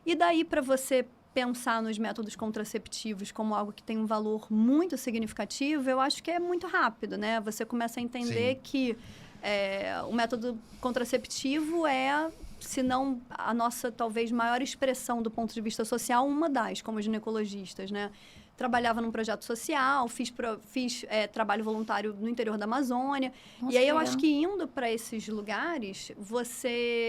E daí, para você pensar nos métodos contraceptivos como algo que tem um valor muito significativo, eu acho que é muito rápido, né? Você começa a entender Sim. que o método contraceptivo é, se não a nossa, talvez, maior expressão do ponto de vista social, uma das, como ginecologistas, né? Trabalhava num projeto social, fiz trabalho voluntário no interior da Amazônia. Nossa, E aí que eu legal. acho que indo para esses lugares,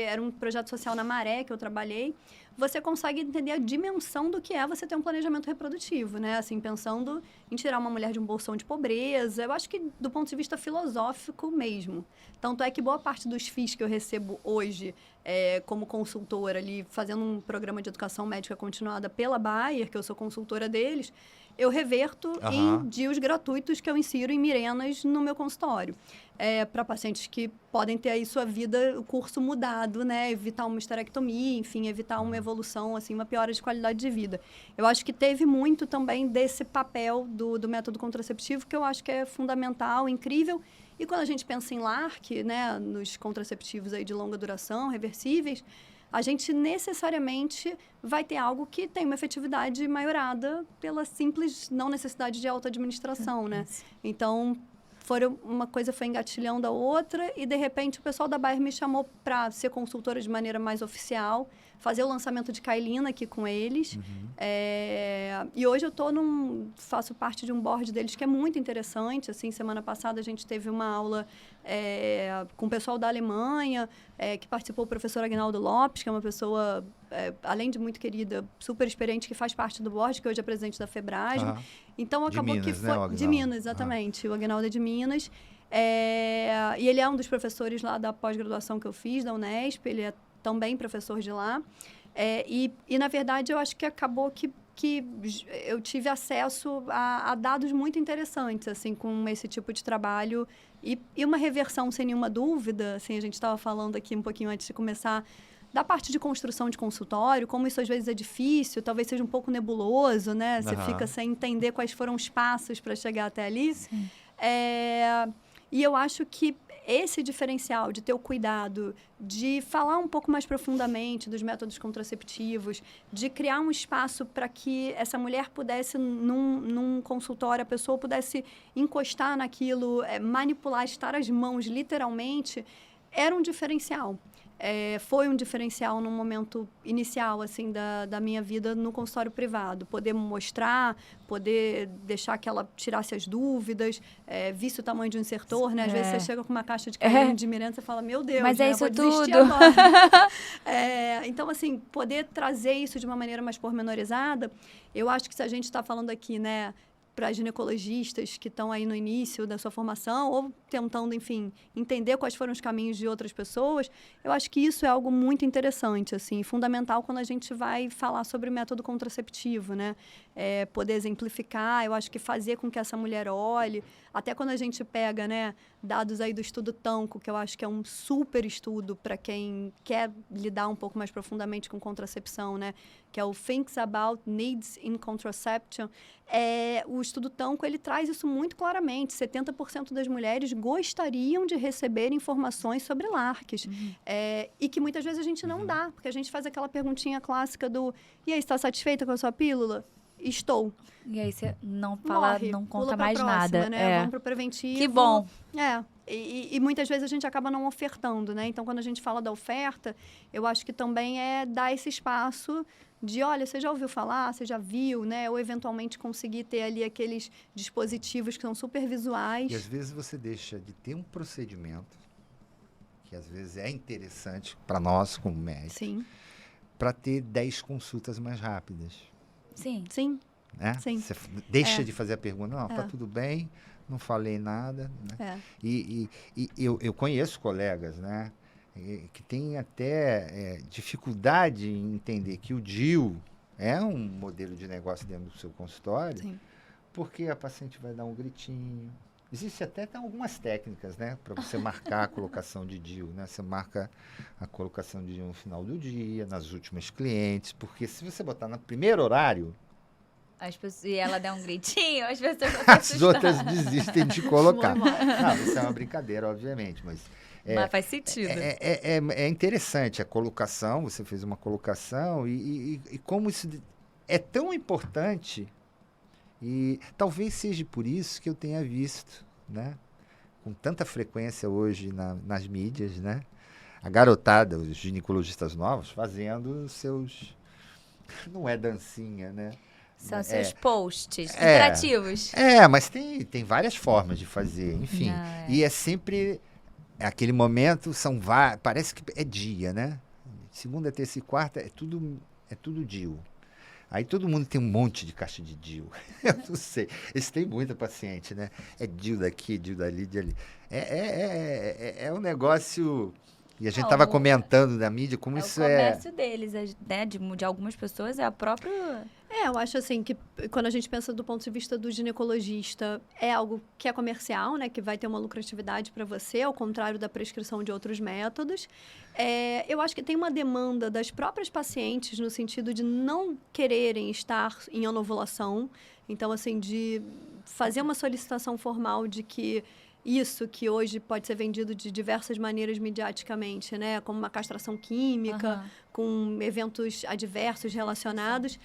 era um projeto social na Maré que eu trabalhei, você consegue entender a dimensão do que é você ter um planejamento reprodutivo, né? Assim, pensando em tirar uma mulher de um bolsão de pobreza. Eu acho que do ponto de vista filosófico mesmo. Tanto é que boa parte dos FIIs que eu recebo hoje como consultora ali, fazendo um programa de educação médica continuada pela Bayer, que eu sou consultora deles, eu reverto em DIUs gratuitos que eu insiro em Mirenas no meu consultório. Para pacientes que podem ter aí sua vida, o curso mudado, né? Evitar uma esterectomia, enfim, evitar uma evolução, assim, uma piora de qualidade de vida. Eu acho que teve muito também desse papel do método contraceptivo, que eu acho que é fundamental, incrível. E quando a gente pensa em LARC, né, nos contraceptivos aí de longa duração, reversíveis, a gente necessariamente vai ter algo que tem uma efetividade maiorada pela simples não necessidade de auto-administração, né? Então, uma coisa foi engatilhando a outra e, de repente, o pessoal da Bayer me chamou para ser consultora de maneira mais oficial, fazer o lançamento de Kailina aqui com eles. E hoje eu faço parte de um board deles que é muito interessante. Assim, semana passada a gente teve uma aula com o pessoal da Alemanha, que participou o professor Agnaldo Lopes, que é uma pessoa, além de muito querida, super experiente, que faz parte do board, que hoje é presidente da Febrasmo. Então, acabou de Minas, que foi... Né, de Minas, exatamente. O Agnaldo é de Minas. E ele é um dos professores lá da pós-graduação que eu fiz, da Unesp. Ele é também professor de lá. E, na verdade, eu acho que acabou que eu tive acesso a dados muito interessantes, assim, com esse tipo de trabalho. E uma reversão, sem nenhuma dúvida. Assim, a gente estava falando aqui um pouquinho antes de começar da parte de construção de consultório, como isso às vezes é difícil, talvez seja um pouco nebuloso, né? Você fica sem entender quais foram os passos para chegar até ali. E eu acho que esse diferencial de ter o cuidado de falar um pouco mais profundamente dos métodos contraceptivos, de criar um espaço para que essa mulher pudesse, num consultório, a pessoa pudesse encostar naquilo, manipular, estar às mãos, literalmente, era um diferencial. Foi um diferencial no momento inicial, assim, da minha vida no consultório privado. Poder mostrar, poder deixar que ela tirasse as dúvidas, visse o tamanho de um insertor, né? Às vezes você chega com uma caixa de creme de Miranda e você fala, meu Deus, mas né? é isso vou desistir tudo. agora. Então, assim, poder trazer isso de uma maneira mais pormenorizada, eu acho que se a gente está falando aqui, né, para ginecologistas que estão aí no início da sua formação ou tentando, enfim, entender quais foram os caminhos de outras pessoas, eu acho que isso é algo muito interessante, assim, fundamental quando a gente vai falar sobre método contraceptivo, né? Poder exemplificar, eu acho que fazer com que essa mulher olhe, até quando a gente pega, né, dados aí do estudo Tanco, que eu acho que é um super estudo para quem quer lidar um pouco mais profundamente com contracepção, né? Que é o Thinks About Needs in Contraception. O estudo Tanco, ele traz isso muito claramente. 70% das mulheres gostariam de receber informações sobre LARCs. E que muitas vezes a gente não dá, porque a gente faz aquela perguntinha clássica do e aí, está satisfeita com a sua pílula? Estou. E aí você não fala, Morre, não pula conta pra mais próxima, nada. né? Vamos pro preventivo. Que bom. E muitas vezes a gente acaba não ofertando, né? Então, quando a gente fala da oferta, eu acho que também é dar esse espaço de, olha, você já ouviu falar, você já viu, né? Ou, eventualmente, conseguir ter ali aqueles dispositivos que são super visuais. E, às vezes, você deixa de ter um procedimento, que, às vezes, é interessante para nós, como médicos, para ter 10 consultas mais rápidas. Sim. Sim. Né? Sim. Você deixa de fazer a pergunta, não, tá tudo bem, não falei nada. Né? E eu conheço colegas, né, que têm até dificuldade em entender que o DIU é um modelo de negócio dentro do seu consultório, Sim. porque a paciente vai dar um gritinho. Existe até algumas técnicas, né, para você marcar a colocação de DIU, né? Você marca a colocação de DIU no final do dia, nas últimas clientes, porque se você botar no primeiro horário, E ela der um gritinho, as pessoas vão As outras desistem de colocar. Não, isso é uma brincadeira, obviamente, mas... Mas faz sentido. É interessante a colocação, você fez uma colocação, e como isso é tão importante, e talvez seja por isso que eu tenha visto, né, com tanta frequência hoje nas mídias, né, a garotada, os ginecologistas novos, fazendo seus... Não é dancinha, né? São seus posts interativos. Mas tem várias formas de fazer, enfim. E é sempre aquele momento, parece que é dia, né? Segunda, terça e quarta é tudo DIU. Aí todo mundo tem um monte de caixa de DIU. Eu não sei. Eles têm muita paciente, né? É DIU daqui, DIU dali, DIU ali. É um negócio... E a gente estava comentando na mídia como isso é... O comércio deles, né? De algumas pessoas, é a própria... Eu acho assim que quando a gente pensa do ponto de vista do ginecologista, é algo que é comercial, né? Que vai ter uma lucratividade para você, ao contrário da prescrição de outros métodos. Eu acho que tem uma demanda das próprias pacientes no sentido de não quererem estar em anovulação. Então, assim, de fazer uma solicitação formal de que isso que hoje pode ser vendido de diversas maneiras mediaticamente, né? Como uma castração química, com eventos adversos relacionados,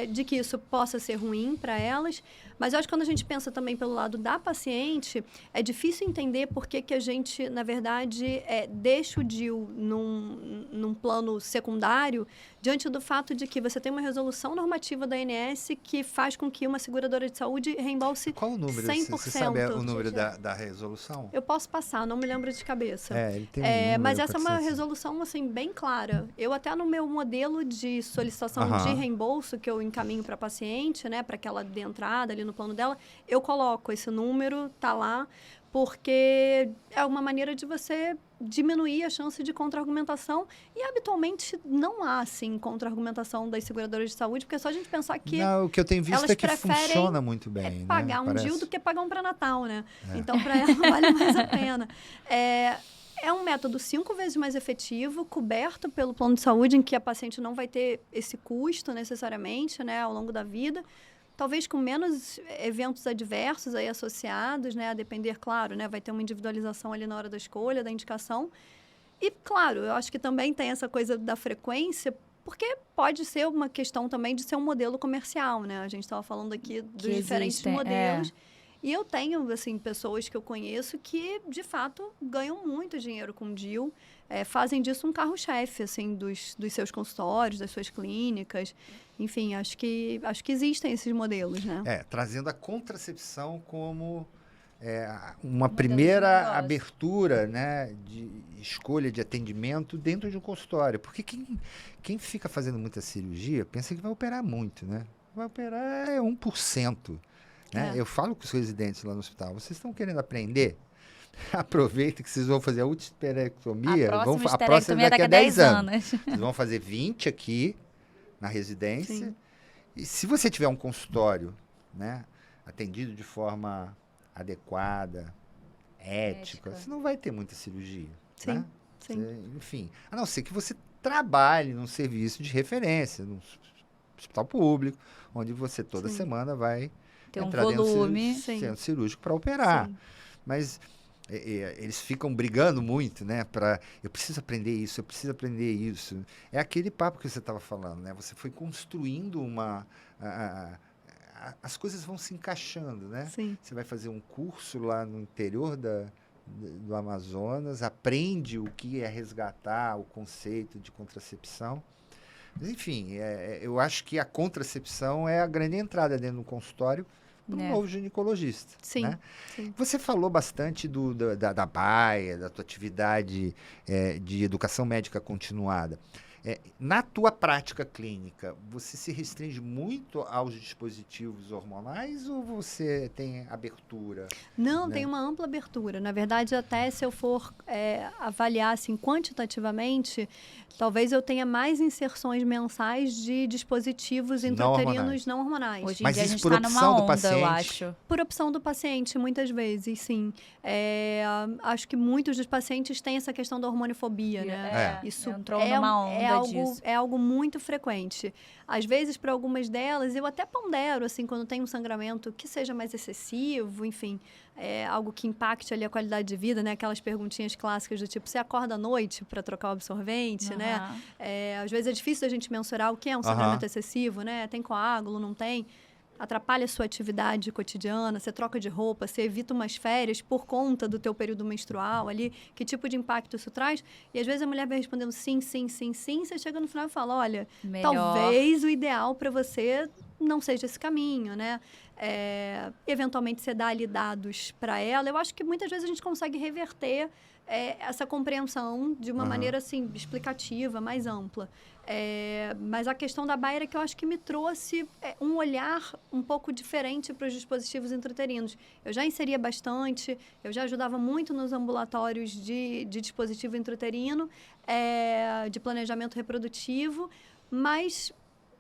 de que isso possa ser ruim para elas. Mas eu acho que quando a gente pensa também pelo lado da paciente, é difícil entender por que a gente, na verdade, deixa o DIU num plano secundário, diante do fato de que você tem uma resolução normativa da ANS que faz com que uma seguradora de saúde reembolse 100%. Qual o número? Você sabe o número da resolução? Eu posso passar, não me lembro de cabeça. Ele tem um número, mas essa é uma resolução assim, bem clara. Eu até no meu modelo de solicitação de reembolso que eu encaminho para a paciente, né, para que ela dê entrada ali no plano dela, eu coloco esse número, tá lá, porque é uma maneira de você diminuir a chance de contra-argumentação e habitualmente não há, assim, contra-argumentação das seguradoras de saúde, porque é só a gente pensar que o que eu tenho visto é que funciona muito bem, pagar um DIU do que pagar um pré-natal, né? Então, para ela vale mais a pena. É um método 5 vezes mais efetivo, coberto pelo plano de saúde, em que a paciente não vai ter esse custo necessariamente, né, ao longo da vida. Talvez com menos eventos adversos aí associados, né, a depender, claro, né, vai ter uma individualização ali na hora da escolha, da indicação. E, claro, eu acho que também tem essa coisa da frequência, porque pode ser uma questão também de ser um modelo comercial, né? A gente estava falando aqui dos diferentes modelos. E eu tenho, assim, pessoas que eu conheço que, de fato, ganham muito dinheiro com DIU, fazem disso um carro-chefe, assim, dos seus consultórios, das suas clínicas. Enfim, acho que existem esses modelos, né? Trazendo a contracepção como uma primeira abertura, né, de escolha de atendimento dentro de um consultório. Porque quem fica fazendo muita cirurgia pensa que vai operar muito, né? Vai operar 1%. Né? Eu falo com os residentes lá no hospital, vocês estão querendo aprender? Aproveita que vocês vão fazer a esterectomia. A próxima daqui a 10 anos. Vocês vão fazer 20 aqui na residência. Sim. E se você tiver um consultório, né, atendido de forma adequada, ética, você não vai ter muita cirurgia. Sim, né? sim. Enfim, a não ser que você trabalhe num serviço de referência, num hospital público, onde você toda semana vai ter entrar volume, dentro do centro cirúrgico para operar. Sim. Mas eles ficam brigando muito, né? Eu preciso aprender isso, eu preciso aprender isso. É aquele papo que você estava falando, né? Você foi construindo as coisas vão se encaixando, né? Sim. Você vai fazer um curso lá no interior do Amazonas, aprende o que é resgatar o conceito de contracepção. Mas, enfim, eu acho que a contracepção é a grande entrada dentro do consultório para um novo ginecologista. Sim, né? Sim. Você falou bastante da BAIA, da tua atividade de educação médica continuada. Na tua prática clínica, você se restringe muito aos dispositivos hormonais ou você tem abertura? Não, né? Tem uma ampla abertura. Na verdade, até se eu for avaliar assim, quantitativamente, talvez eu tenha mais inserções mensais de dispositivos intrauterinos não hormonais. Hoje em dia a gente está numa onda, eu acho. Por opção do paciente, muitas vezes, sim. Acho que muitos dos pacientes têm essa questão da hormoniofobia, né? Isso entrou numa onda disso. É algo muito frequente. Às vezes, para algumas delas, eu até pondero, assim, quando tem um sangramento que seja mais excessivo, enfim, algo que impacte ali a qualidade de vida, né? Aquelas perguntinhas clássicas do tipo, você acorda à noite para trocar o absorvente, né? Às vezes é difícil a gente mensurar o que é um sangramento excessivo, né? Tem coágulo, não tem? Atrapalha a sua atividade cotidiana, você troca de roupa, você evita umas férias por conta do teu período menstrual ali, que tipo de impacto isso traz? E às vezes a mulher vem respondendo sim, sim, sim, sim, você chega no final e fala, olha, talvez o ideal para você não seja esse caminho, né? Eventualmente você dá ali dados para ela. Eu acho que muitas vezes a gente consegue reverter essa compreensão de uma maneira assim explicativa, mais ampla. Mas a questão da Bayer é que eu acho que me trouxe um olhar um pouco diferente para os dispositivos intrauterinos. Eu já inseria bastante, eu já ajudava muito nos ambulatórios de dispositivo intrauterino, de planejamento reprodutivo, mas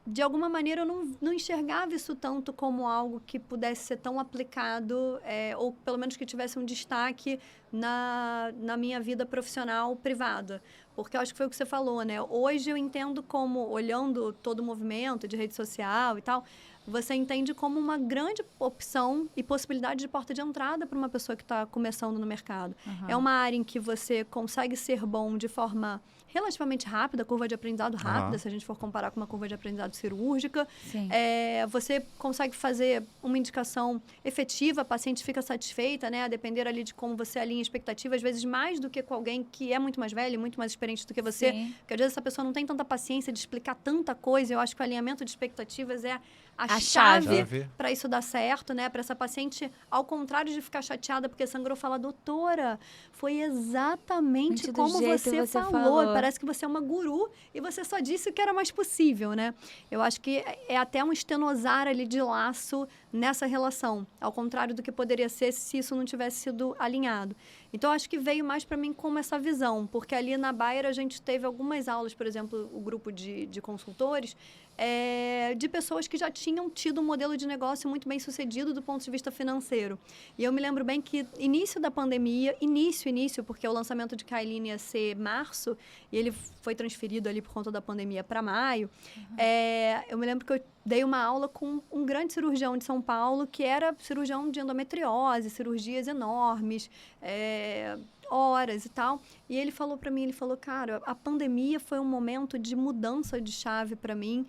de alguma maneira eu não enxergava isso tanto como algo que pudesse ser tão aplicado, ou pelo menos que tivesse um destaque na minha vida profissional privada. Porque eu acho que foi o que você falou, né? Hoje eu entendo como, olhando todo o movimento de rede social e tal, você entende como uma grande opção e possibilidade de porta de entrada para uma pessoa que está começando no mercado. É uma área em que você consegue ser bom de forma relativamente rápida, curva de aprendizado rápida, se a gente for comparar com uma curva de aprendizado cirúrgica. Você consegue fazer uma indicação efetiva, a paciente fica satisfeita, né? A depender ali de como você alinha a expectativa, às vezes mais do que com alguém que é muito mais velho, muito mais experiente do que você. Porque às vezes essa pessoa não tem tanta paciência de explicar tanta coisa. Eu acho que o alinhamento de expectativas é a chave para isso dar certo, né? Para essa paciente, ao contrário de ficar chateada porque sangrou, falar, doutora, foi exatamente como você falou. Parece que você é uma guru e você só disse o que era mais possível, né? Eu acho que é até um estenosar ali de laço nessa relação, ao contrário do que poderia ser se isso não tivesse sido alinhado. Então, acho que veio mais para mim como essa visão, porque ali na Bayer a gente teve algumas aulas, por exemplo, o grupo de consultores, de pessoas que já tinham tido um modelo de negócio muito bem sucedido do ponto de vista financeiro. E eu me lembro bem que início da pandemia, início, porque o lançamento de Kyline ia ser março, e ele foi transferido ali por conta da pandemia para maio, eu me lembro que eu dei uma aula com um grande cirurgião de São Paulo, que era cirurgião de endometriose, cirurgias enormes, horas e tal. E ele falou para mim, cara, a pandemia foi um momento de mudança de chave para mim,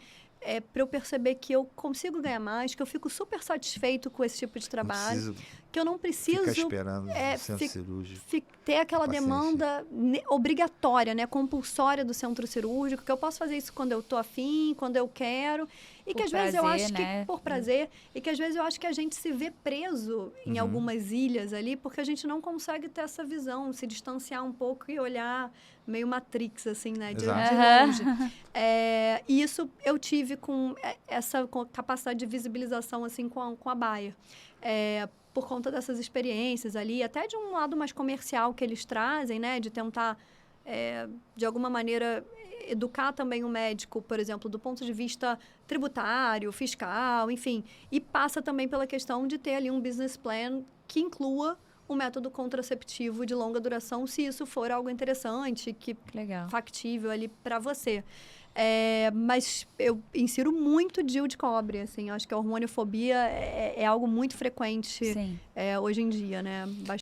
para eu perceber que eu consigo ganhar mais, que eu fico super satisfeito com esse tipo de trabalho, que eu não preciso ficar esperando no centro cirúrgico, ter aquela demanda obrigatória, né, compulsória do centro cirúrgico, que eu posso fazer isso quando eu tô afim, quando eu quero, e que às vezes eu acho que por prazer, e que às vezes eu acho que a gente se vê preso em algumas ilhas ali, porque a gente não consegue ter essa visão, se distanciar um pouco e olhar meio Matrix, assim, né, de longe. E isso eu tive com essa capacidade de visibilização, assim, com a Bayer. Por conta dessas experiências ali, até de um lado mais comercial que eles trazem, né, de tentar, de alguma maneira, educar também o médico, por exemplo, do ponto de vista tributário, fiscal, enfim. E passa também pela questão de ter ali um business plan que inclua um método contraceptivo de longa duração, se isso for algo interessante, factível ali para você. Mas eu insiro muito DIU de cobre, assim, acho que a hormoniofobia é algo muito frequente hoje em dia, né?